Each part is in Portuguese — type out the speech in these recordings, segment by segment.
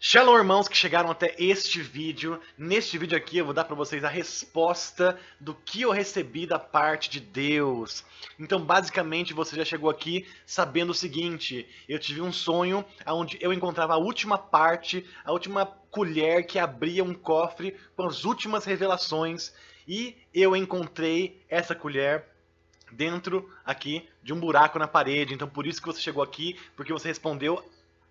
Shalom, irmãos que chegaram até este vídeo. Neste vídeo aqui eu vou dar para vocês a resposta do que eu recebi da parte de Deus. Então, basicamente, você já chegou aqui sabendo o seguinte: eu tive um sonho onde eu encontrava a última parte, a última colher que abria um cofre com as últimas revelações, e eu encontrei essa colher dentro aqui de um buraco na parede. Então, por isso que você chegou aqui, porque você respondeu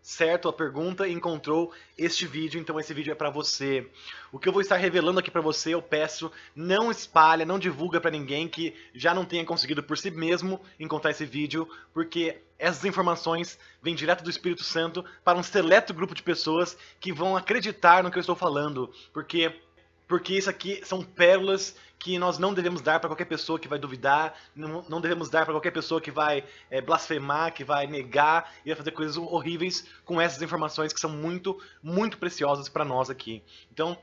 certo a pergunta e encontrou este vídeo, então esse vídeo é para você. O que eu vou estar revelando aqui para você, eu peço, não espalha, não divulga para ninguém que já não tenha conseguido por si mesmo encontrar esse vídeo, porque essas informações vêm direto do Espírito Santo para um seleto grupo de pessoas que vão acreditar no que eu estou falando, porque isso aqui são pérolas que nós não devemos dar para qualquer pessoa que vai duvidar, não devemos dar para qualquer pessoa que vai blasfemar, que vai negar e vai fazer coisas horríveis com essas informações que são muito, muito preciosas para nós aqui. Então,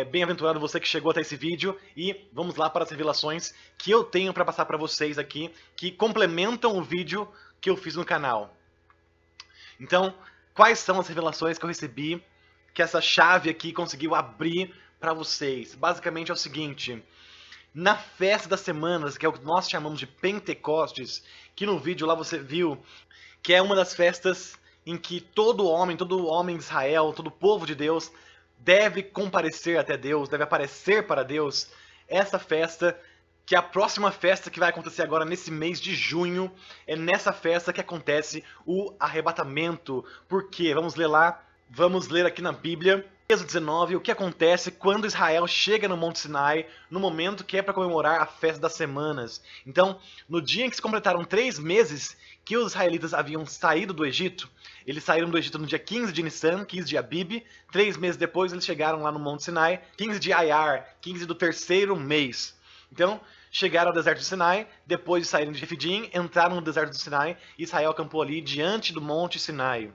bem-aventurado você que chegou até esse vídeo e vamos lá para as revelações que eu tenho para passar para vocês aqui, que complementam o vídeo que eu fiz no canal. Então, quais são as revelações que eu recebi, que essa chave aqui conseguiu abrir para vocês? Basicamente é o seguinte: na festa das semanas, que é o que nós chamamos de Pentecostes, que no vídeo lá você viu, que é uma das festas em que todo homem de Israel, todo povo de Deus deve comparecer até Deus, deve aparecer para Deus. Essa festa, que é a próxima festa que vai acontecer agora nesse mês de junho, é nessa festa que acontece o arrebatamento. Por quê? Vamos ler lá, vamos ler aqui na Bíblia. Êxodo 19, o que acontece quando Israel chega no Monte Sinai, no momento que é para comemorar a festa das semanas. Então, no dia em que se completaram 3 meses que os israelitas haviam saído do Egito, eles saíram do Egito no dia 15 de Nissan, 15 de Abib. 3 meses depois eles chegaram lá no Monte Sinai, 15 de Ayar, 15 do terceiro mês. Então, chegaram ao deserto do Sinai, depois de saírem de Refidim, entraram no deserto do Sinai, e Israel acampou ali diante do Monte Sinai.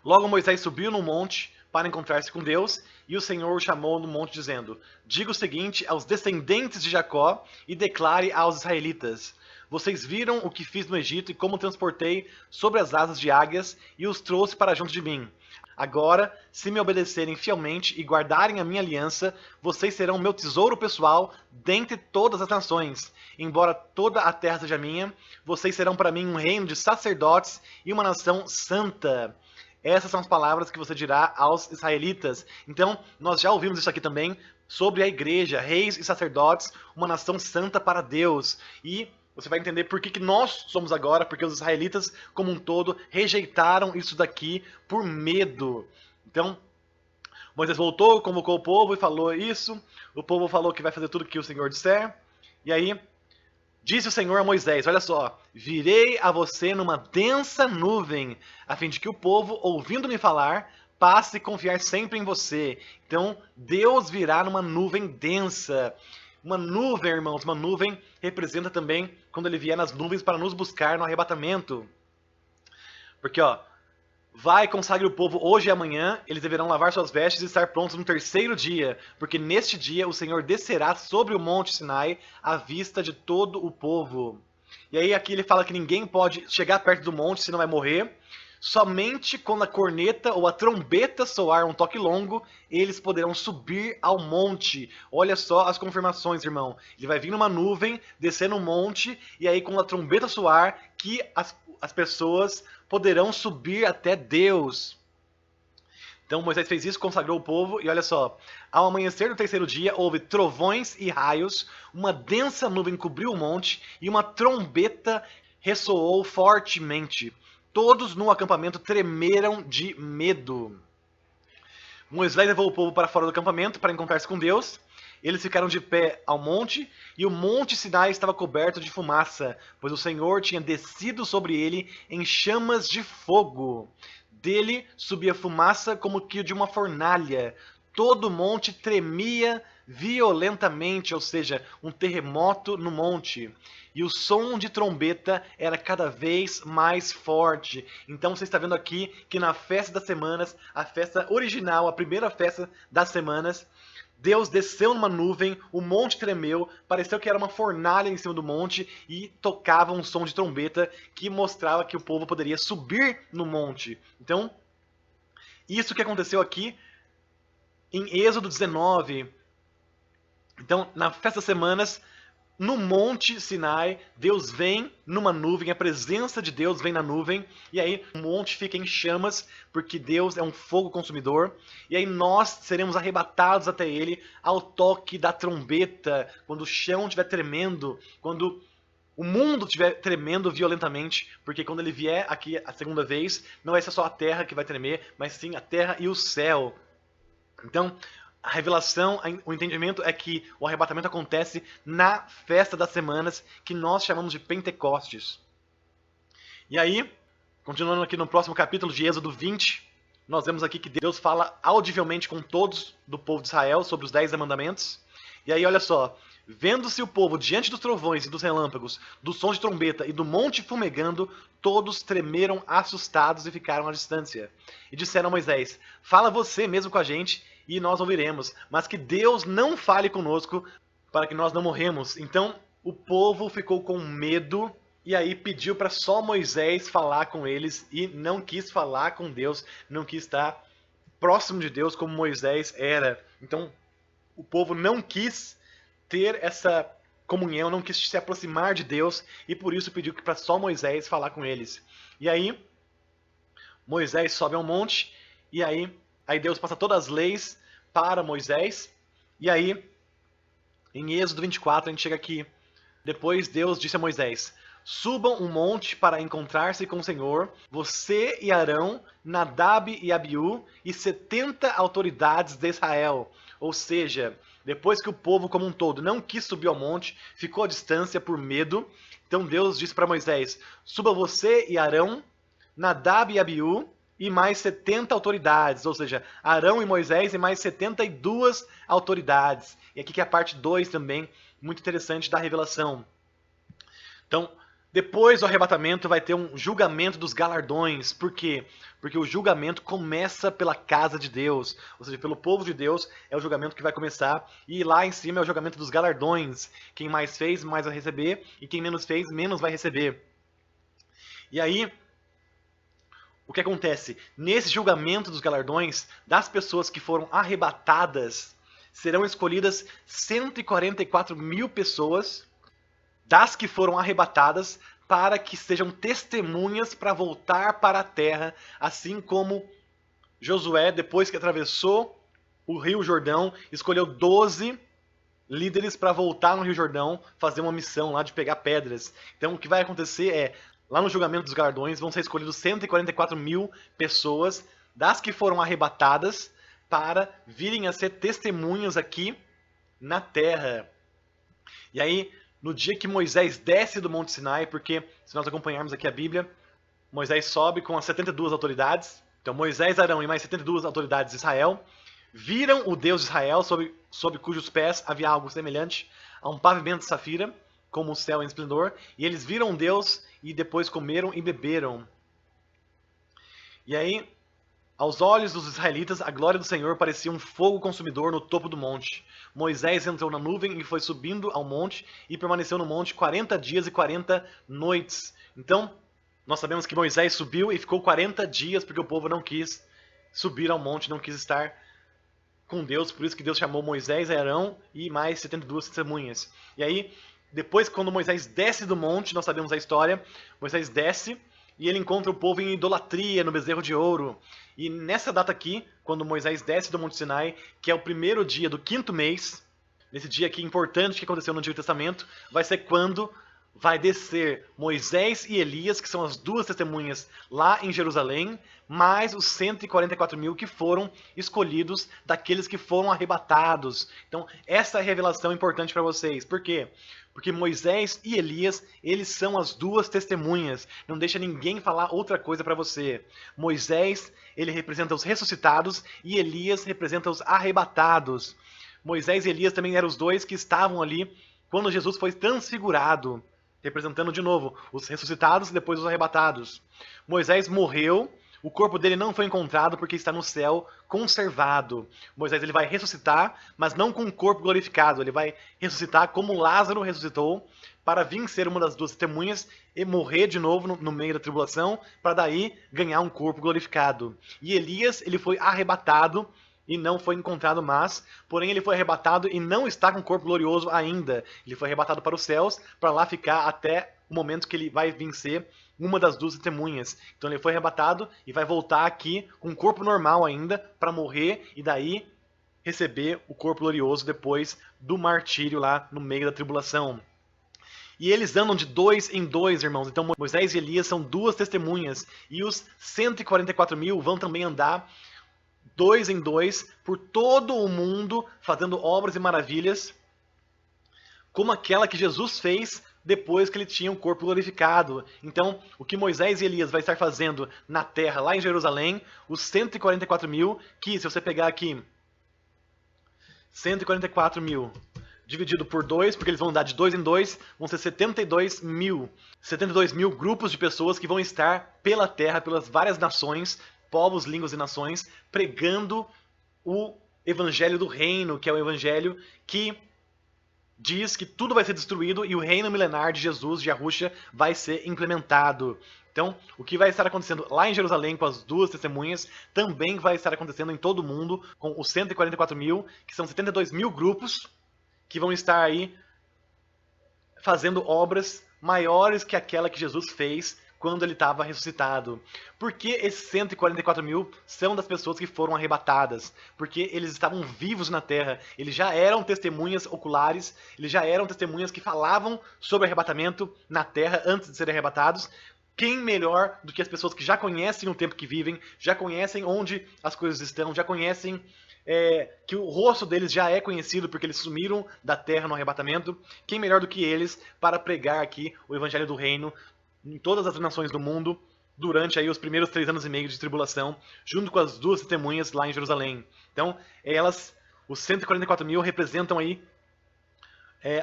Logo Moisés subiu no monte para encontrar-se com Deus, e o Senhor o chamou no monte dizendo: diga o seguinte aos descendentes de Jacó e declare aos israelitas: vocês viram o que fiz no Egito e como transportei sobre as asas de águias e os trouxe para junto de mim. Agora, se me obedecerem fielmente e guardarem a minha aliança, vocês serão meu tesouro pessoal dentre todas as nações. Embora toda a terra seja minha, vocês serão para mim um reino de sacerdotes e uma nação santa. Essas são as palavras que você dirá aos israelitas. Então, nós já ouvimos isso aqui também sobre a igreja, reis e sacerdotes, uma nação santa para Deus. E você vai entender por que nós somos agora, porque os israelitas, como um todo, rejeitaram isso daqui por medo. Então, Moisés voltou, convocou o povo e falou isso. O povo falou que vai fazer tudo o que o Senhor disser. E aí, disse o Senhor a Moisés: olha só, virei a você numa densa nuvem, a fim de que o povo, ouvindo-me falar, passe a confiar sempre em você. Então, Deus virá numa nuvem densa. Uma nuvem, irmãos, uma nuvem representa também quando ele vier nas nuvens para nos buscar no arrebatamento. Porque, ó, vai, consagre o povo hoje e amanhã, eles deverão lavar suas vestes e estar prontos no terceiro dia, porque neste dia o Senhor descerá sobre o monte Sinai à vista de todo o povo. E aí aqui ele fala que ninguém pode chegar perto do monte senão vai morrer. Somente quando a corneta ou a trombeta soar um toque longo, eles poderão subir ao monte. Olha só as confirmações, irmão. Ele vai vir numa nuvem, descer no monte, e aí quando a trombeta soar, que as pessoas poderão subir até Deus. Então Moisés fez isso, consagrou o povo, e olha só, ao amanhecer do terceiro dia houve trovões e raios, uma densa nuvem cobriu o monte, e uma trombeta ressoou fortemente. Todos no acampamento tremeram de medo. Moisés levou o povo para fora do acampamento para encontrar-se com Deus. Eles ficaram de pé ao monte, e o monte Sinai estava coberto de fumaça, pois o Senhor tinha descido sobre ele em chamas de fogo. Dele subia fumaça como que de uma fornalha. Todo o monte tremia violentamente, ou seja, um terremoto no monte. E o som de trombeta era cada vez mais forte. Então você está vendo aqui que na festa das semanas, a festa original, a primeira festa das semanas, Deus desceu numa nuvem, o monte tremeu, pareceu que era uma fornalha em cima do monte e tocava um som de trombeta que mostrava que o povo poderia subir no monte. Então, Isso que aconteceu aqui em Êxodo 19. Então, na festa das semanas, no Monte Sinai, Deus vem numa nuvem, a presença de Deus vem na nuvem, e aí o monte fica em chamas, porque Deus é um fogo consumidor, e aí nós seremos arrebatados até Ele ao toque da trombeta, quando o chão estiver tremendo, quando o mundo estiver tremendo violentamente, porque quando Ele vier aqui a segunda vez, não vai ser só a terra que vai tremer, mas sim a terra e o céu. Então, a revelação, o entendimento é que o arrebatamento acontece na festa das semanas, que nós chamamos de Pentecostes. E aí, continuando aqui no próximo capítulo de Êxodo 20, nós vemos aqui que Deus fala audivelmente com todos do povo de Israel sobre os 10 mandamentos. E aí, olha só, vendo-se o povo diante dos trovões e dos relâmpagos, do som de trombeta e do monte fumegando, todos tremeram assustados e ficaram à distância. E disseram a Moisés, fala você mesmo com a gente, e nós ouviremos, mas que Deus não fale conosco, para que nós não morremos. Então o povo ficou com medo, e aí pediu para só Moisés falar com eles, e não quis falar com Deus, não quis estar próximo de Deus como Moisés era. Então o povo não quis ter essa comunhão, não quis se aproximar de Deus, e por isso pediu para só Moisés falar com eles. E aí Moisés sobe ao monte, e aí Deus passa todas as leis para Moisés, e aí, em Êxodo 24, a gente chega aqui. Depois Deus disse a Moisés, subam um monte para encontrar-se com o Senhor, você e Arão, Nadab e Abiú, e 70 autoridades de Israel. Ou seja, depois que o povo como um todo não quis subir ao monte, ficou à distância por medo, então Deus disse para Moisés, suba você e Arão, Nadab e Abiú, e mais 70 autoridades, ou seja, Arão e Moisés e mais 72 autoridades. E aqui que é a parte 2 também, muito interessante da revelação. Então, depois do arrebatamento vai ter um julgamento dos galardões. Por quê? Porque o julgamento começa pela casa de Deus, ou seja, pelo povo de Deus é o julgamento que vai começar. E lá em cima é o julgamento dos galardões. Quem mais fez, mais vai receber, e quem menos fez, menos vai receber. E aí, o que acontece? Nesse julgamento dos galardões, das pessoas que foram arrebatadas, serão escolhidas 144 mil pessoas das que foram arrebatadas para que sejam testemunhas para voltar para a terra, assim como Josué, depois que atravessou o Rio Jordão, escolheu 12 líderes para voltar no Rio Jordão, fazer uma missão lá de pegar pedras. Então o que vai acontecer é, lá no julgamento dos galardões, vão ser escolhidos 144 mil pessoas das que foram arrebatadas para virem a ser testemunhas aqui na terra. E aí, no dia que Moisés desce do Monte Sinai, porque se nós acompanharmos aqui a Bíblia, Moisés sobe com as 72 autoridades. Então Moisés, Arão e mais 72 autoridades de Israel viram o Deus de Israel, sob cujos pés havia algo semelhante a um pavimento de safira, como o céu em esplendor, e eles viram Deus e depois comeram e beberam. E aí, aos olhos dos israelitas, a glória do Senhor parecia um fogo consumidor no topo do monte. Moisés entrou na nuvem e foi subindo ao monte e permaneceu no monte 40 dias e 40 noites. Então, nós sabemos que Moisés subiu e ficou 40 dias porque o povo não quis subir ao monte, não quis estar com Deus, por isso que Deus chamou Moisés, Arão e mais 72 testemunhas. E aí, depois, quando Moisés desce do monte, nós sabemos a história, Moisés desce e ele encontra o povo em idolatria, no bezerro de ouro. E nessa data aqui, quando Moisés desce do Monte Sinai, que é o primeiro dia do 5º mês, nesse dia aqui importante que aconteceu no Antigo Testamento, vai ser quando vai descer Moisés e Elias, que são as duas testemunhas lá em Jerusalém, mais os 144 mil que foram escolhidos daqueles que foram arrebatados. Então, essa é a revelação importante para vocês. Por quê? Porque Moisés e Elias, eles são as duas testemunhas. Não deixa ninguém falar outra coisa para você. Moisés, ele representa os ressuscitados e Elias representa os arrebatados. Moisés e Elias também eram os dois que estavam ali quando Jesus foi transfigurado, representando de novo os ressuscitados e depois os arrebatados. Moisés morreu, o corpo dele não foi encontrado porque está no céu conservado. Moisés ele vai ressuscitar, mas não com um corpo glorificado. Ele vai ressuscitar como Lázaro ressuscitou, para vir ser uma das duas testemunhas e morrer de novo no meio da tribulação, para daí ganhar um corpo glorificado. E Elias ele foi arrebatado e não foi encontrado mais, porém ele foi arrebatado e não está com um corpo glorioso ainda. Ele foi arrebatado para os céus, para lá ficar até o momento que ele vai vencer uma das duas testemunhas. Então ele foi arrebatado e vai voltar aqui com um corpo normal ainda, para morrer e daí receber o corpo glorioso depois do martírio lá no meio da tribulação. E eles andam de 2 em 2, irmãos. Então Moisés e Elias são duas testemunhas. E os 144 mil vão também andar 2 em 2 por todo o mundo, fazendo obras e maravilhas, como aquela que Jesus fez depois que ele tinha um corpo glorificado. Então, o que Moisés e Elias vai estar fazendo na terra, lá em Jerusalém, os 144 mil, que se você pegar aqui, 144 mil dividido por 2, porque eles vão andar de 2 em 2, vão ser 72 mil. 72 mil grupos de pessoas que vão estar pela terra, pelas várias nações, povos, línguas e nações, pregando o evangelho do reino, que é o evangelho que diz que tudo vai ser destruído e o reino milenar de Jesus, de Yahusha, vai ser implementado. Então, o que vai estar acontecendo lá em Jerusalém com as duas testemunhas, também vai estar acontecendo em todo o mundo, com os 144 mil, que são 72 mil grupos, que vão estar aí fazendo obras maiores que aquela que Jesus fez quando ele estava ressuscitado. Porque esses 144 mil são das pessoas que foram arrebatadas. Porque eles estavam vivos na terra. Eles já eram testemunhas oculares. Eles já eram testemunhas que falavam sobre arrebatamento na terra antes de serem arrebatados. Quem melhor do que as pessoas que já conhecem o tempo que vivem, já conhecem onde as coisas estão, já conhecem que o rosto deles já é conhecido porque eles sumiram da terra no arrebatamento. Quem melhor do que eles para pregar aqui o evangelho do reino em todas as nações do mundo durante aí os primeiros 3 anos e meio de tribulação, junto com as duas testemunhas lá em Jerusalém. Então, elas, os 144 mil, representam aí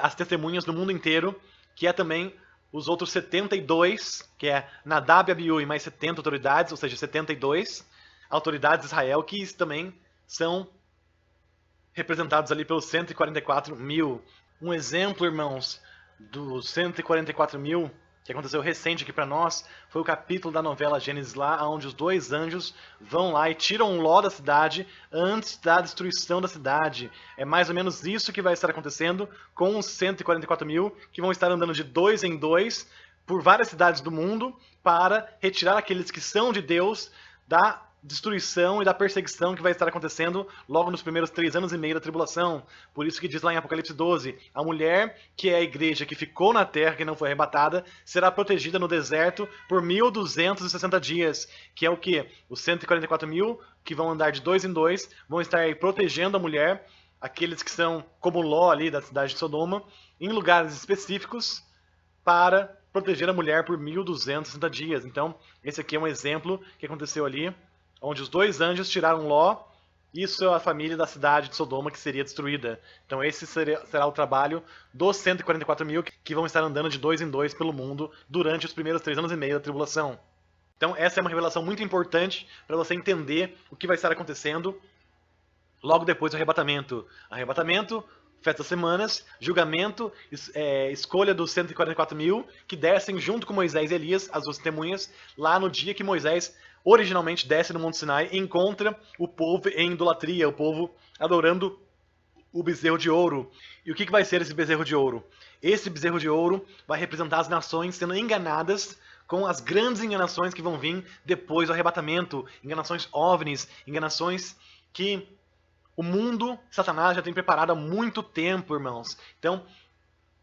as testemunhas no mundo inteiro, que é também os outros 72, que é Nadab e Abiú e mais 70 autoridades, ou seja, 72 autoridades de Israel, que também são representados ali pelos 144 mil. Um exemplo, irmãos, dos 144 mil, que aconteceu recente aqui para nós, foi o capítulo da novela Gênesis lá, onde os 2 anjos vão lá e tiram Ló da cidade antes da destruição da cidade. É mais ou menos isso que vai estar acontecendo com os 144 mil, que vão estar andando de 2 em 2 por várias cidades do mundo para retirar aqueles que são de Deus da destruição e da perseguição que vai estar acontecendo logo nos primeiros 3 anos e meio da tribulação. Por isso que diz lá em Apocalipse 12, a mulher, que é a igreja que ficou na terra, que não foi arrebatada, será protegida no deserto por 1260 dias, que é o que? Os 144 mil, que vão andar de 2 em 2, vão estar aí protegendo a mulher, aqueles que são como Ló ali da cidade de Sodoma, em lugares específicos para proteger a mulher por 1260 dias. Então, esse aqui é um exemplo que aconteceu ali, onde os 2 anjos tiraram Ló e sua família da cidade de Sodoma, que seria destruída. Então esse será o trabalho dos 144 mil que vão estar andando de 2 em 2 pelo mundo durante os primeiros 3 anos e meio da tribulação. Então essa é uma revelação muito importante para você entender o que vai estar acontecendo logo depois do arrebatamento. Arrebatamento, festa das semanas, julgamento, escolha dos 144 mil que descem junto com Moisés e Elias, as duas testemunhas, lá no dia que Moisés originalmente desce no Monte Sinai e encontra o povo em idolatria, o povo adorando o bezerro de ouro. E o que vai ser esse bezerro de ouro? Esse bezerro de ouro vai representar as nações sendo enganadas com as grandes enganações que vão vir depois do arrebatamento, enganações OVNIs, enganações que o mundo, Satanás, já tem preparado há muito tempo, irmãos. Então,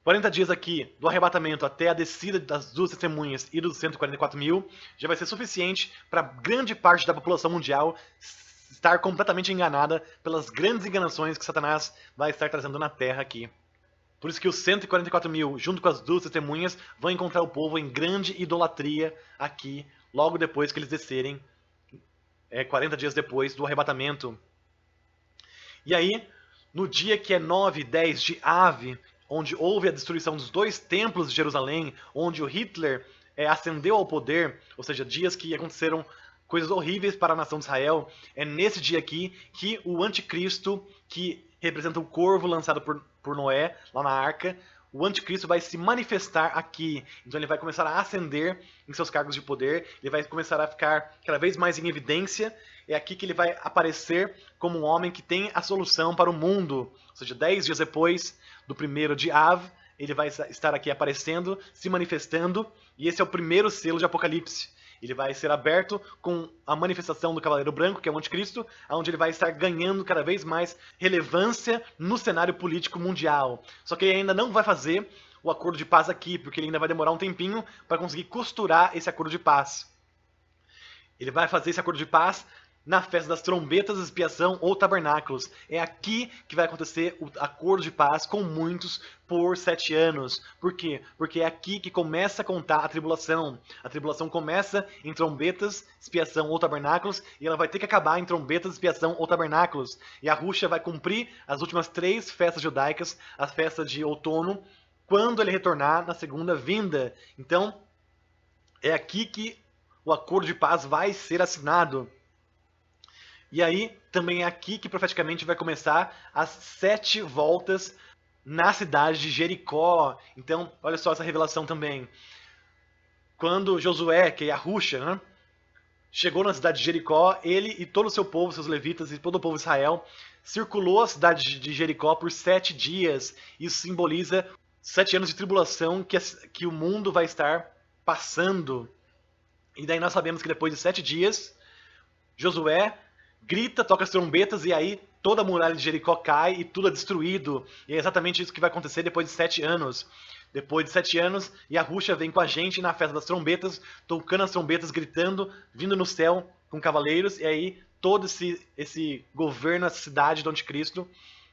40 dias aqui do arrebatamento até a descida das duas testemunhas e dos 144 mil já vai ser suficiente para grande parte da população mundial estar completamente enganada pelas grandes enganações que Satanás vai estar trazendo na Terra aqui. Por isso que os 144 mil, junto com as duas testemunhas, vão encontrar o povo em grande idolatria aqui, logo depois que eles descerem, 40 dias depois do arrebatamento. E aí, no dia que é 9 e 10 de Ave, onde houve a destruição dos 2 templos de Jerusalém, onde o Hitler ascendeu ao poder, ou seja, dias que aconteceram coisas horríveis para a nação de Israel, é nesse dia aqui que o anticristo, que representa o corvo lançado por Noé lá na arca, o anticristo vai se manifestar aqui. Então ele vai começar a ascender em seus cargos de poder, ele vai começar a ficar cada vez mais em evidência. É aqui que ele vai aparecer como um homem que tem a solução para o mundo. Ou seja, 10 dias depois do 1º de Av, ele vai estar aqui aparecendo, se manifestando, e esse é o primeiro selo de Apocalipse. Ele vai ser aberto com a manifestação do Cavaleiro Branco, que é o Anticristo, onde ele vai estar ganhando cada vez mais relevância no cenário político mundial. Só que ele ainda não vai fazer o acordo de paz aqui, porque ele ainda vai demorar um tempinho para conseguir costurar esse acordo de paz. Ele vai fazer esse acordo de paz na festa das trombetas, expiação ou tabernáculos. É aqui que vai acontecer o acordo de paz com muitos por 7 anos. Por quê? Porque é aqui que começa a contar a tribulação. A tribulação começa em trombetas, expiação ou tabernáculos, e ela vai ter que acabar em trombetas, expiação ou tabernáculos. E a Rússia vai cumprir as últimas 3 festas judaicas, a festa de outono, quando ele retornar na segunda vinda. Então, é aqui que o acordo de paz vai ser assinado. E aí, também é aqui que profeticamente vai começar as 7 voltas na cidade de Jericó. Então, olha só essa revelação também. Quando Josué, que é a Rússia, né, chegou na cidade de Jericó, ele e todo o seu povo, seus levitas e todo o povo de Israel, circulou a cidade de Jericó por 7 dias. Isso simboliza 7 anos de tribulação que o mundo vai estar passando. E daí nós sabemos que depois de 7 dias, Josué grita, toca as trombetas, e aí toda a muralha de Jericó cai e tudo é destruído. E é exatamente isso que vai acontecer depois de 7 anos. Depois de 7 anos, e a Rússia vem com a gente na festa das trombetas, tocando as trombetas, gritando, vindo no céu com cavaleiros, e aí todo esse governo, essa cidade do anticristo,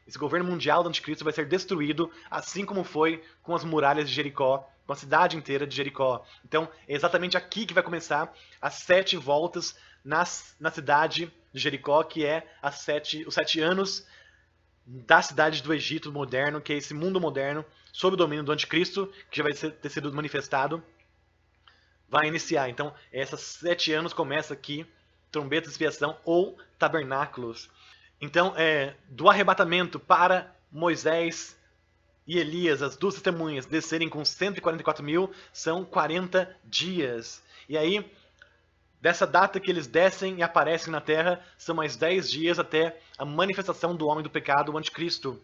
esse governo mundial do anticristo vai ser destruído, assim como foi com as muralhas de Jericó, com a cidade inteira de Jericó. Então, é exatamente aqui que vai começar as 7 voltas na cidade de Jericó, que é os 7 anos da cidade do Egito moderno, que é esse mundo moderno, sob o domínio do anticristo, que já vai ter sido manifestado, vai iniciar. Então, esses 7 anos começa aqui, trombeta de expiação ou tabernáculos. Então, do arrebatamento para Moisés e Elias, as 2 testemunhas, descerem com 144 mil, são 40 dias. E aí, dessa data que eles descem e aparecem na terra, são mais 10 dias até a manifestação do homem do pecado, o anticristo.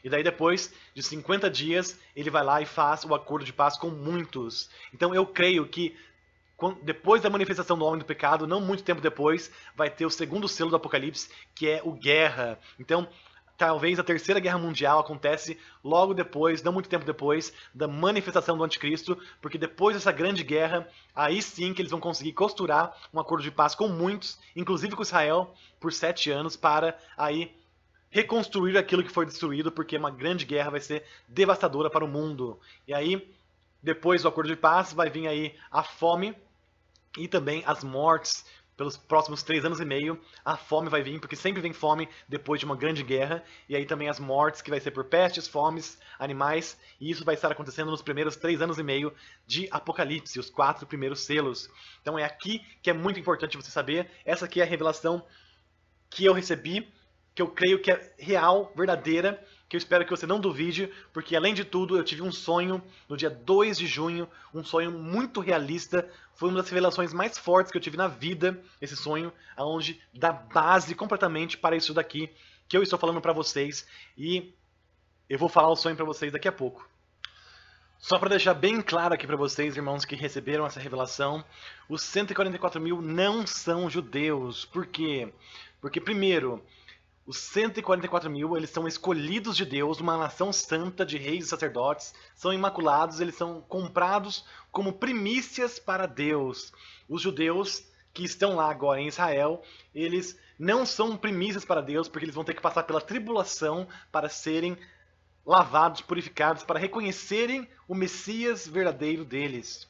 E daí depois de 50 dias, ele vai lá e faz o acordo de paz com muitos. Então eu creio que depois da manifestação do homem do pecado, não muito tempo depois, vai ter o segundo selo do Apocalipse, que é o guerra. Então, talvez a Terceira Guerra Mundial acontece logo depois, não muito tempo depois, da manifestação do anticristo, porque depois dessa grande guerra, aí sim que eles vão conseguir costurar um acordo de paz com muitos, inclusive com Israel, por 7 anos, para aí reconstruir aquilo que foi destruído, porque uma grande guerra vai ser devastadora para o mundo. E aí, depois do acordo de paz, vai vir aí a fome e também as mortes. Pelos próximos 3 anos e meio, a fome vai vir, porque sempre vem fome depois de uma grande guerra, e aí também as mortes, que vai ser por pestes, fomes, animais, e isso vai estar acontecendo nos primeiros 3 anos e meio de Apocalipse, os 4 primeiros selos. Então é aqui que é muito importante você saber, essa aqui é a revelação que eu recebi, que eu creio que é real, verdadeira, que eu espero que você não duvide, porque além de tudo eu tive um sonho no dia 2 de junho, um sonho muito realista, foi uma das revelações mais fortes que eu tive na vida, esse sonho, onde dá base completamente para isso daqui que eu estou falando para vocês, e eu vou falar o sonho para vocês daqui a pouco. Só para deixar bem claro aqui para vocês, irmãos que receberam essa revelação, os 144 mil não são judeus. Por quê? Porque primeiro, os 144 mil, eles são escolhidos de Deus, uma nação santa de reis e sacerdotes, são imaculados, eles são comprados como primícias para Deus. Os judeus que estão lá agora em Israel, eles não são primícias para Deus, porque eles vão ter que passar pela tribulação para serem lavados, purificados, para reconhecerem o Messias verdadeiro deles.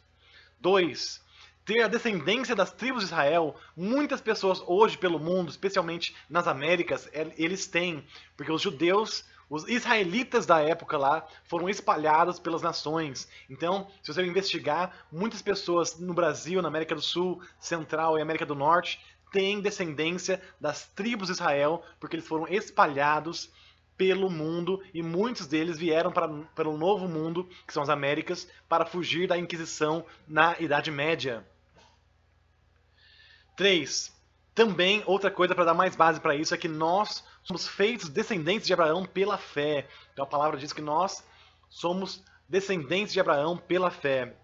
2. Ter a descendência das tribos de Israel, muitas pessoas hoje pelo mundo, especialmente nas Américas, eles têm, porque os judeus, Os israelitas da época lá foram espalhados pelas nações. Então, se você investigar, muitas pessoas no Brasil, na América do Sul, Central e América do Norte têm descendência das tribos de Israel, porque eles foram espalhados pelo mundo e muitos deles vieram para o Novo Mundo, que são as Américas, para fugir da Inquisição na Idade Média. 3. Também, outra coisa para dar mais base para isso é que nós somos feitos descendentes de Abraão pela fé. Então a palavra diz que nós somos descendentes de Abraão pela fé.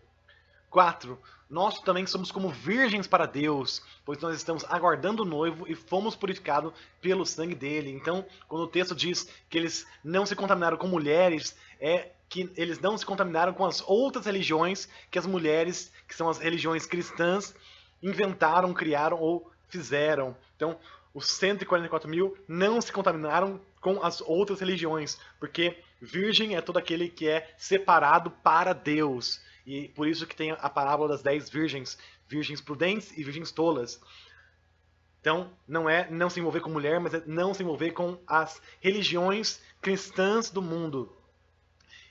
4. Nós também somos como virgens para Deus, pois nós estamos aguardando o noivo e fomos purificados pelo sangue dele. Então, quando o texto diz que eles não se contaminaram com mulheres, é que eles não se contaminaram com as outras religiões que as mulheres, que são as religiões cristãs, inventaram, criaram ou fizeram. Então, os 144 mil não se contaminaram com as outras religiões, porque virgem é todo aquele que é separado para Deus. E por isso que tem a parábola das 10 virgens, virgens prudentes e virgens tolas. Então, não é não se envolver com mulher, mas é não se envolver com as religiões cristãs do mundo.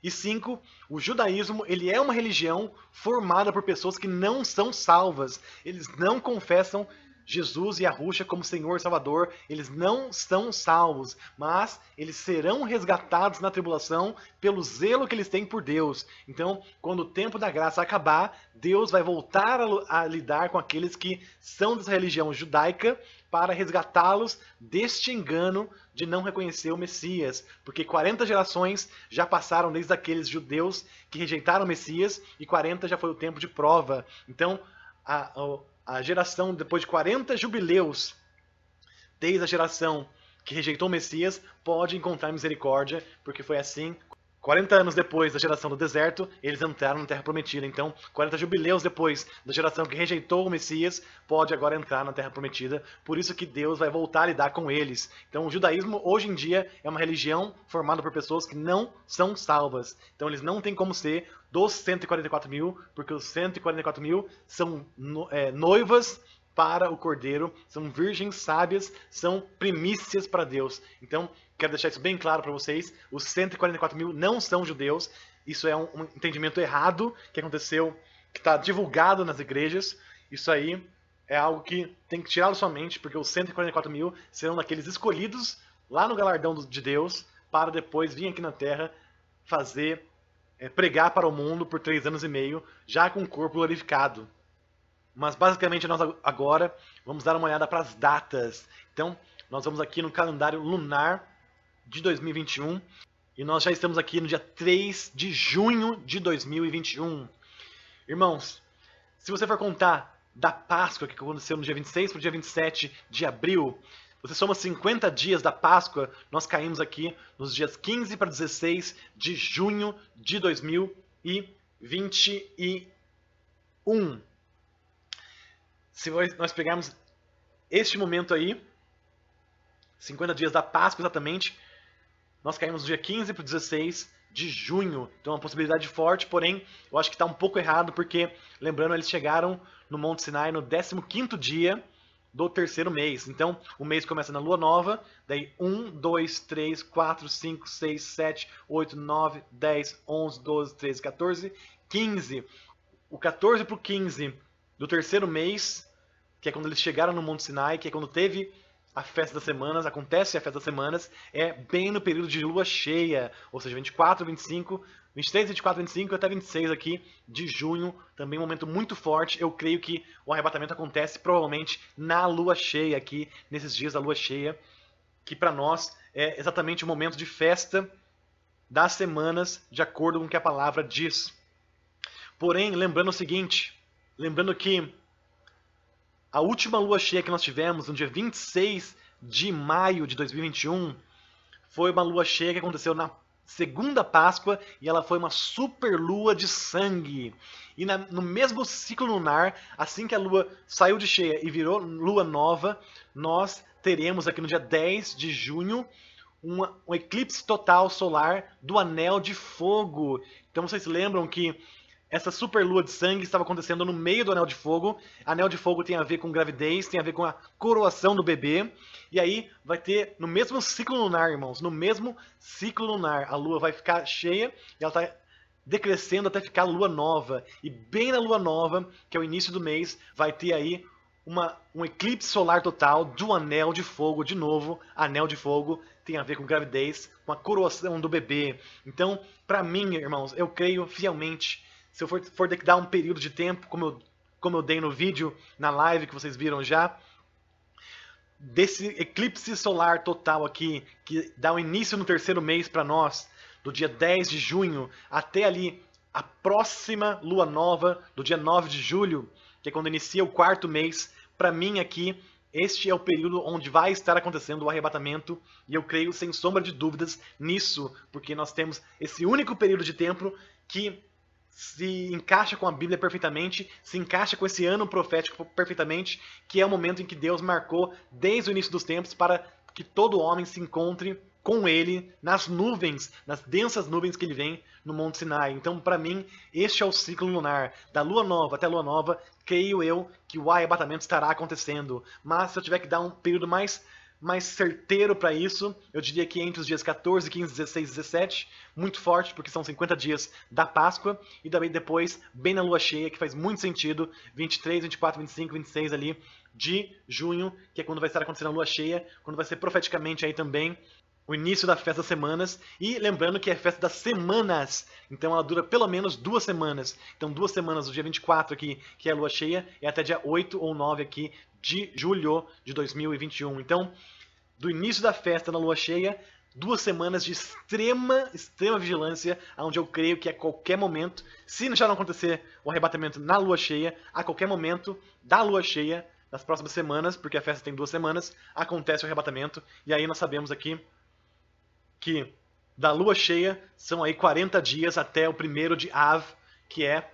E 5, o judaísmo ele é uma religião formada por pessoas que não são salvas. Eles não confessam Jesus e Yahushua como Senhor e Salvador, eles não são salvos, mas eles serão resgatados na tribulação pelo zelo que eles têm por Deus. Então, quando o tempo da graça acabar, Deus vai voltar a lidar com aqueles que são dessa religião judaica para resgatá-los deste engano de não reconhecer o Messias. Porque 40 gerações já passaram desde aqueles judeus que rejeitaram o Messias e 40 já foi o tempo de prova. Então, a geração, depois de 40 jubileus, desde a geração que rejeitou o Messias, pode encontrar misericórdia, porque foi assim. 40 anos depois da geração do deserto, eles entraram na Terra Prometida. Então, 40 jubileus depois da geração que rejeitou o Messias, pode agora entrar na Terra Prometida. Por isso que Deus vai voltar a lidar com eles. Então, o judaísmo, hoje em dia, é uma religião formada por pessoas que não são salvas. Então, eles não têm como ser dos 144 mil, porque os 144 mil são noivas para o Cordeiro, são virgens sábias, são primícias para Deus. Então, quero deixar isso bem claro para vocês, os 144 mil não são judeus, isso é um entendimento errado que aconteceu, que está divulgado nas igrejas, isso aí é algo que tem que tirar da sua mente, porque os 144 mil serão daqueles escolhidos lá no galardão de Deus, para depois vir aqui na Terra pregar para o mundo por 3 anos e meio, já com o corpo glorificado. Mas basicamente nós agora vamos dar uma olhada para as datas. Então, nós vamos aqui no calendário lunar de 2021 e nós já estamos aqui no dia 3 de junho de 2021. Irmãos, se você for contar da Páscoa que aconteceu no dia 26 para o dia 27 de abril, você soma 50 dias da Páscoa, nós caímos aqui nos dias 15 para 16 de junho de 2021. Se nós pegarmos este momento aí, 50 dias da Páscoa exatamente, nós caímos no dia 15 para 16 de junho. Então é uma possibilidade forte, porém eu acho que está um pouco errado, porque, lembrando, eles chegaram no Monte Sinai no 15º dia do 3º mês. Então o mês começa na lua nova, daí 1, 2, 3, 4, 5, 6, 7, 8, 9, 10, 11, 12, 13, 14, 15. O 14 para o 15 do 3º mês, que é quando eles chegaram no Monte Sinai, que é quando teve a Festa das Semanas, acontece a Festa das Semanas, é bem no período de lua cheia, ou seja, 24, 25, 23, 24, 25 até 26 aqui de junho, também um momento muito forte. Eu creio que o arrebatamento acontece provavelmente na lua cheia aqui, nesses dias da lua cheia, que para nós é exatamente o momento de festa das semanas, de acordo com o que a palavra diz. Porém, lembrando o seguinte, lembrando que a última lua cheia que nós tivemos, no dia 26 de maio de 2021, foi uma lua cheia que aconteceu na segunda Páscoa e ela foi uma super lua de sangue. E no mesmo ciclo lunar, assim que a lua saiu de cheia e virou lua nova, nós teremos aqui no dia 10 de junho um eclipse total solar do Anel de Fogo. Então vocês lembram que essa super lua de sangue estava acontecendo no meio do Anel de Fogo. Anel de Fogo tem a ver com gravidez, tem a ver com a coroação do bebê. E aí vai ter, no mesmo ciclo lunar, irmãos, no mesmo ciclo lunar, a lua vai ficar cheia e ela está decrescendo até ficar lua nova. E bem na lua nova, que é o início do mês, vai ter aí um eclipse solar total do Anel de Fogo, de novo, Anel de Fogo tem a ver com gravidez, com a coroação do bebê. Então, para mim, irmãos, eu creio fielmente, se eu for ter que dar um período de tempo, como eu dei no vídeo, na live que vocês viram já, desse eclipse solar total aqui, que dá o início no terceiro mês para nós, do dia 10 de junho até ali a próxima lua nova, do dia 9 de julho, que é quando inicia o quarto mês, para mim aqui, este é o período onde vai estar acontecendo o arrebatamento, e eu creio sem sombra de dúvidas nisso, porque nós temos esse único período de tempo que se encaixa com a Bíblia perfeitamente, se encaixa com esse ano profético perfeitamente, que é o momento em que Deus marcou desde o início dos tempos para que todo homem se encontre com ele nas nuvens, nas densas nuvens que ele vem no Monte Sinai. Então, para mim, este é o ciclo lunar, da lua nova até a lua nova, creio eu que o arrebatamento estará acontecendo. Mas se eu tiver que dar um período mais certeiro para isso, eu diria que entre os dias 14, 15, 16 e 17, muito forte, porque são 50 dias da Páscoa, e também depois, bem na lua cheia, que faz muito sentido, 23, 24, 25, 26 ali de junho, que é quando vai estar acontecendo a lua cheia, quando vai ser profeticamente aí também o início da festa das semanas, e lembrando que é festa das semanas, então ela dura pelo menos 2 semanas. Então 2 semanas, do dia 24 aqui, que é a lua cheia, e até dia 8 ou 9 aqui de julho de 2021. Então, do início da festa na lua cheia, 2 semanas de extrema vigilância, onde eu creio que a qualquer momento, se já não acontecer o arrebatamento na lua cheia, a qualquer momento da lua cheia, nas próximas semanas, porque a festa tem 2 semanas, acontece o arrebatamento, e aí nós sabemos aqui que da lua cheia são aí 40 dias até o 1º de Av, que é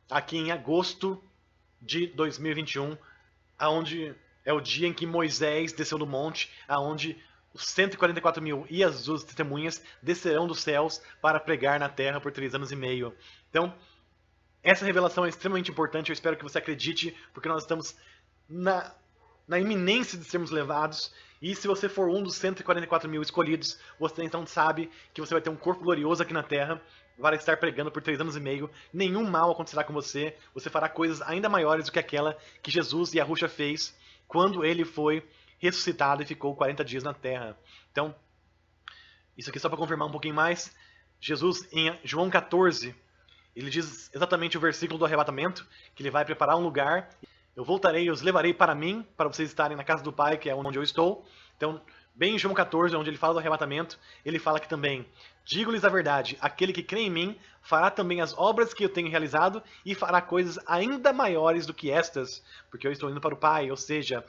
aqui em agosto de 2021, aonde é o dia em que Moisés desceu do monte, aonde os 144 mil e as duas testemunhas descerão dos céus para pregar na terra por 3 anos e meio. Então, essa revelação é extremamente importante, eu espero que você acredite, porque nós estamos na iminência de sermos levados. E se você for um dos 144 mil escolhidos, você então sabe que você vai ter um corpo glorioso aqui na Terra, vai estar pregando por 3 anos e meio, nenhum mal acontecerá com você, você fará coisas ainda maiores do que aquela que Jesus e Yahushua fez quando ele foi ressuscitado e ficou 40 dias na Terra. Então, isso aqui só para confirmar um pouquinho mais, Jesus em João 14, ele diz exatamente o versículo do arrebatamento, que ele vai preparar um lugar. Eu voltarei e os levarei para mim, para vocês estarem na casa do Pai, que é onde eu estou. Então, bem em João 14, onde ele fala do arrebatamento, ele fala aqui também: digo-lhes a verdade, aquele que crê em mim fará também as obras que eu tenho realizado e fará coisas ainda maiores do que estas, porque eu estou indo para o Pai. Ou seja,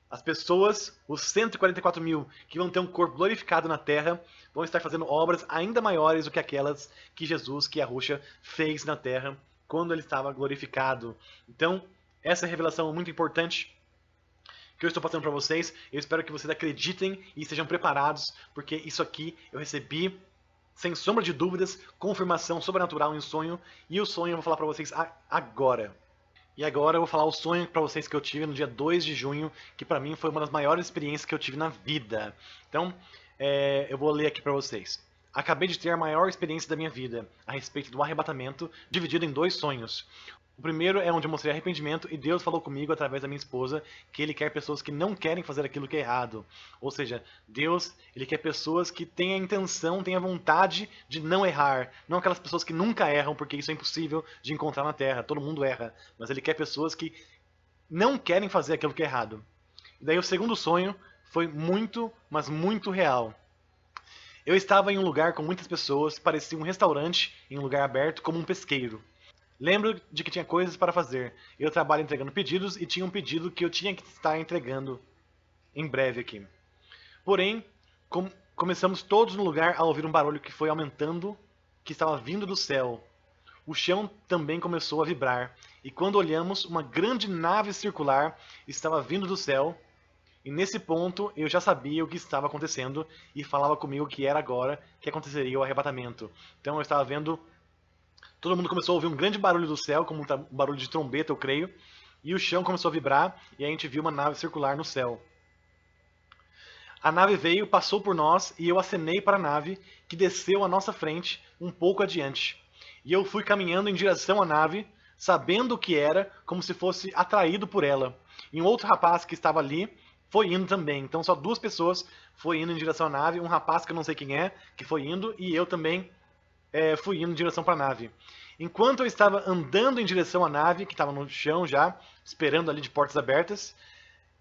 as pessoas, os 144 mil que vão ter um corpo glorificado na terra, vão estar fazendo obras ainda maiores do que aquelas que Jesus, que Yahushua, fez na terra quando ele estava glorificado. Então, essa é a revelação muito importante que eu estou passando para vocês. Eu espero que vocês acreditem e estejam preparados, porque isso aqui eu recebi, sem sombra de dúvidas, confirmação sobrenatural em um sonho, e o sonho eu vou falar para vocês agora. E agora eu vou falar o sonho para vocês que eu tive no dia 2 de junho, que para mim foi uma das maiores experiências que eu tive na vida. Então, eu vou ler aqui para vocês. Acabei de ter a maior experiência da minha vida, a respeito do arrebatamento, dividido em 2 sonhos. O primeiro é onde eu mostrei arrependimento e Deus falou comigo através da minha esposa que Ele quer pessoas que não querem fazer aquilo que é errado. Ou seja, Deus, Ele quer pessoas que têm a intenção, têm a vontade de não errar. Não aquelas pessoas que nunca erram, porque isso é impossível de encontrar na Terra. Todo mundo erra. Mas Ele quer pessoas que não querem fazer aquilo que é errado. E daí o segundo sonho foi muito, mas muito real. Eu estava em um lugar com muitas pessoas, parecia um restaurante em um lugar aberto como um pesqueiro. Lembro de que tinha coisas para fazer. Eu trabalho entregando pedidos e tinha um pedido que eu tinha que estar entregando em breve aqui. Porém, começamos todos no lugar a ouvir um barulho que foi aumentando, que estava vindo do céu. O chão também começou a vibrar, e quando olhamos, uma grande nave circular estava vindo do céu, e nesse ponto eu já sabia o que estava acontecendo e falava comigo que era agora que aconteceria o arrebatamento. Então eu estava vendo Todo mundo começou a ouvir um grande barulho do céu, como um barulho de trombeta, eu creio, e o chão começou a vibrar, e a gente viu uma nave circular no céu. A nave veio, passou por nós, e eu acenei para a nave, que desceu à nossa frente, um pouco adiante. E eu fui caminhando em direção à nave, sabendo o que era, como se fosse atraído por ela. E um outro rapaz que estava ali foi indo também. Então só duas pessoas foi indo em direção à nave, um rapaz que eu não sei quem é, que foi indo, e eu também fui indo em direção para a nave. Enquanto eu estava andando em direção à nave, que estava no chão já, esperando ali de portas abertas,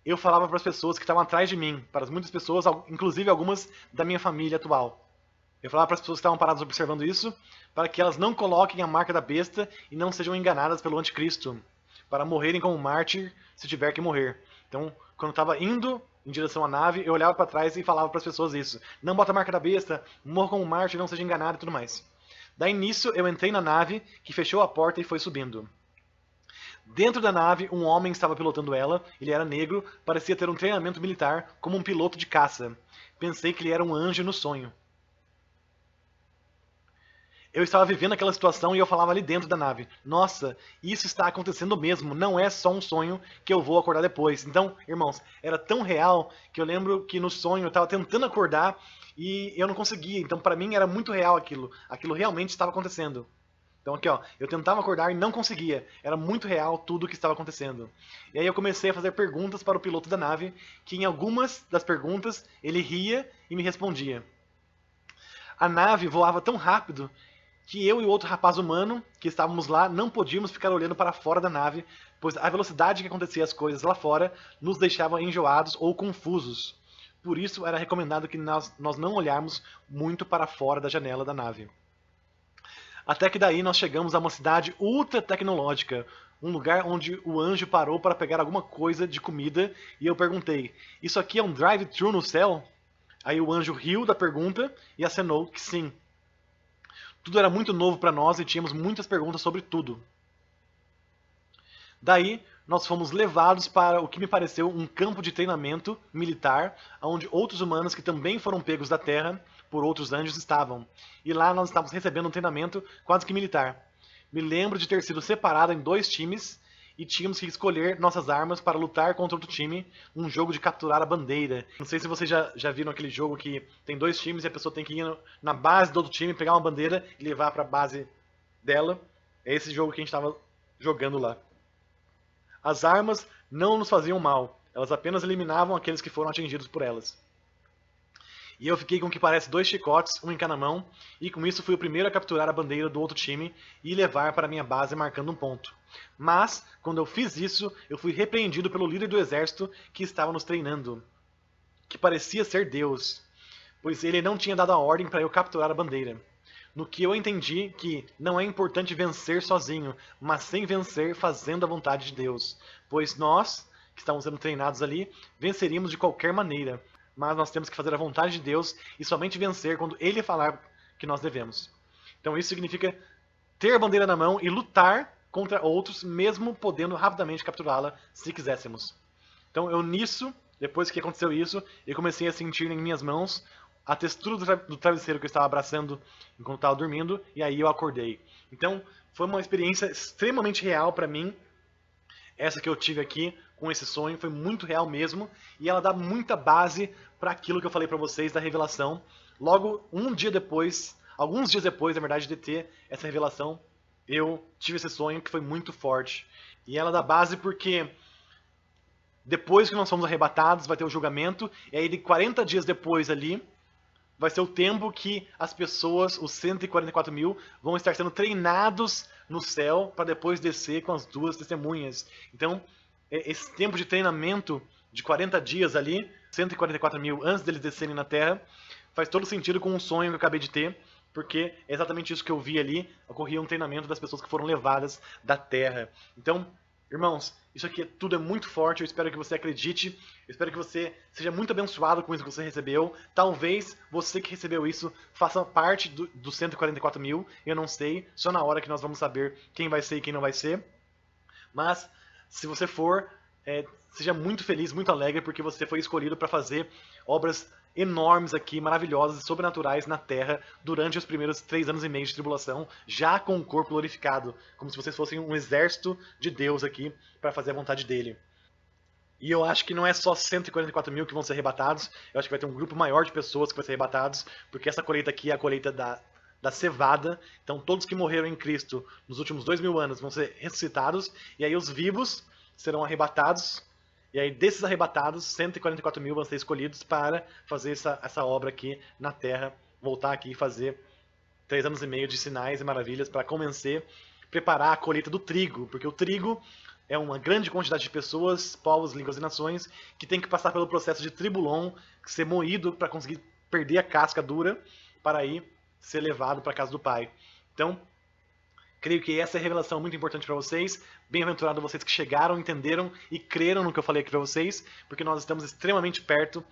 eu falava para as pessoas que estavam atrás de mim, para muitas pessoas, inclusive algumas da minha família atual. Eu falava para as pessoas que estavam paradas observando isso, para que elas não coloquem a marca da besta e não sejam enganadas pelo anticristo, para morrerem como mártir se tiver que morrer. Então, quando eu estava indo em direção à nave, eu olhava para trás e falava para as pessoas isso. Não bota a marca da besta, morra como mártir, não seja enganado e tudo mais. Daí nisso, eu entrei na nave, que fechou a porta e foi subindo. Dentro da nave, um homem estava pilotando ela, ele era negro, parecia ter um treinamento militar como um piloto de caça. Pensei que ele era um anjo no sonho. Eu estava vivendo aquela situação e eu falava ali dentro da nave: nossa, isso está acontecendo mesmo, não é só um sonho que eu vou acordar depois. Então, irmãos, era tão real que eu lembro que no sonho eu estava tentando acordar e eu não conseguia. Então, para mim era muito real aquilo. Aquilo realmente estava acontecendo. Então aqui, ó, eu tentava acordar e não conseguia. Era muito real tudo o que estava acontecendo. E aí eu comecei a fazer perguntas para o piloto da nave, que em algumas das perguntas ele ria e me respondia. A nave voava tão rápido que eu e o outro rapaz humano que estávamos lá não podíamos ficar olhando para fora da nave, pois a velocidade que acontecia as coisas lá fora nos deixava enjoados ou confusos. Por isso era recomendado que nós não olharmos muito para fora da janela da nave. Até que daí nós chegamos a uma cidade ultra tecnológica, um lugar onde o anjo parou para pegar alguma coisa de comida e eu perguntei: isso aqui é um drive-thru no céu? Aí o anjo riu da pergunta e acenou que sim. Tudo era muito novo para nós e tínhamos muitas perguntas sobre tudo. Daí nós fomos levados para o que me pareceu um campo de treinamento militar, onde outros humanos que também foram pegos da Terra por outros anjos estavam. E lá nós estávamos recebendo um treinamento quase que militar. Me lembro de ter sido separado em 2 times e tínhamos que escolher nossas armas para lutar contra outro time, um jogo de capturar a bandeira. Não sei se vocês já viram aquele jogo que tem 2 times e a pessoa tem que ir na base do outro time, pegar uma bandeira e levar para a base dela. É esse jogo que a gente estava jogando lá. As armas não nos faziam mal, elas apenas eliminavam aqueles que foram atingidos por elas. E eu fiquei com o que parece 2 chicotes, um em cada mão, e com isso fui o primeiro a capturar a bandeira do outro time e levar para minha base marcando um ponto. Mas, quando eu fiz isso, eu fui repreendido pelo líder do exército que estava nos treinando, que parecia ser Deus, pois ele não tinha dado a ordem para eu capturar a bandeira. No que eu entendi que não é importante vencer sozinho, mas sim vencer fazendo a vontade de Deus. Pois nós, que estamos sendo treinados ali, venceríamos de qualquer maneira. Mas nós temos que fazer a vontade de Deus e somente vencer quando Ele falar que nós devemos. Então isso significa ter a bandeira na mão e lutar contra outros, mesmo podendo rapidamente capturá-la se quiséssemos. Então eu nisso, depois que aconteceu isso, eu comecei a sentir em minhas mãos a textura do travesseiro que eu estava abraçando enquanto estava dormindo, e aí eu acordei. Então, foi uma experiência extremamente real para mim, essa que eu tive aqui com esse sonho, foi muito real mesmo, e ela dá muita base para aquilo que eu falei para vocês da revelação. Logo, alguns dias depois, na verdade, de ter essa revelação, eu tive esse sonho que foi muito forte. E ela dá base porque depois que nós fomos arrebatados, vai ter o julgamento, e aí de 40 dias depois ali, vai ser o tempo que as pessoas, os 144 mil, vão estar sendo treinados no céu para depois descer com as 2 testemunhas. Então, esse tempo de treinamento de 40 dias ali, 144 mil antes deles descerem na Terra, faz todo sentido com um sonho que eu acabei de ter, porque é exatamente isso que eu vi ali, ocorria um treinamento das pessoas que foram levadas da Terra. Então, irmãos, isso aqui tudo é muito forte, eu espero que você acredite, eu espero que você seja muito abençoado com isso que você recebeu. Talvez você que recebeu isso faça parte dos 144 mil, eu não sei, só na hora que nós vamos saber quem vai ser e quem não vai ser. Mas, se você for, seja muito feliz, muito alegre, porque você foi escolhido para fazer obras enormes aqui, maravilhosas e sobrenaturais na Terra durante os primeiros 3 anos e meio de tribulação, já com o corpo glorificado, como se vocês fossem um exército de Deus aqui para fazer a vontade dele. E eu acho que não é só 144 mil que vão ser arrebatados, eu acho que vai ter um grupo maior de pessoas que vai ser arrebatados, porque essa colheita aqui é a colheita da cevada, então todos que morreram em Cristo nos últimos 2000 anos vão ser ressuscitados, e aí os vivos serão arrebatados, e aí desses arrebatados, 144 mil vão ser escolhidos para fazer essa obra aqui na Terra, voltar aqui e fazer 3 anos e meio de sinais e maravilhas para convencer, preparar a colheita do trigo, porque o trigo é uma grande quantidade de pessoas, povos, línguas e nações que tem que passar pelo processo de tribulon, ser moído para conseguir perder a casca dura, para aí ser levado para a casa do Pai. Então, creio que essa é a revelação muito importante para vocês. Bem-aventurado vocês que chegaram, entenderam e creram no que eu falei aqui para vocês, porque nós estamos extremamente perto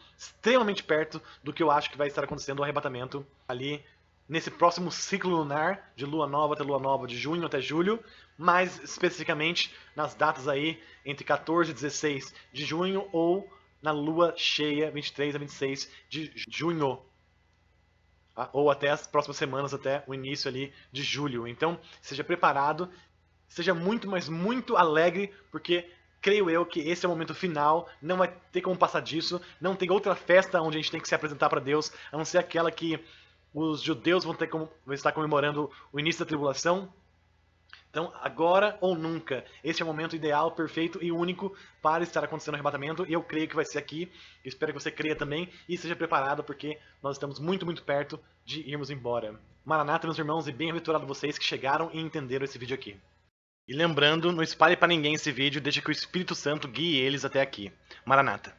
do que eu acho que vai estar acontecendo o arrebatamento ali nesse próximo ciclo lunar, de lua nova até lua nova, de junho até julho, mais especificamente nas datas aí entre 14 e 16 de junho ou na lua cheia 23 a 26 de junho. Ou até as próximas semanas, até o início ali de julho. Então, seja preparado, seja muito, mas muito alegre, porque creio eu que esse é o momento final, não vai ter como passar disso, não tem outra festa onde a gente tem que se apresentar para Deus, a não ser aquela que os judeus vão estar comemorando o início da tribulação. Então, agora ou nunca, esse é o momento ideal, perfeito e único para estar acontecendo o arrebatamento, e eu creio que vai ser aqui, eu espero que você creia também, e seja preparado, porque nós estamos muito, muito perto de irmos embora. Maranata, meus irmãos, e bem-aventurado vocês que chegaram e entenderam esse vídeo aqui. E lembrando, não espalhe para ninguém esse vídeo, deixe que o Espírito Santo guie eles até aqui. Maranata.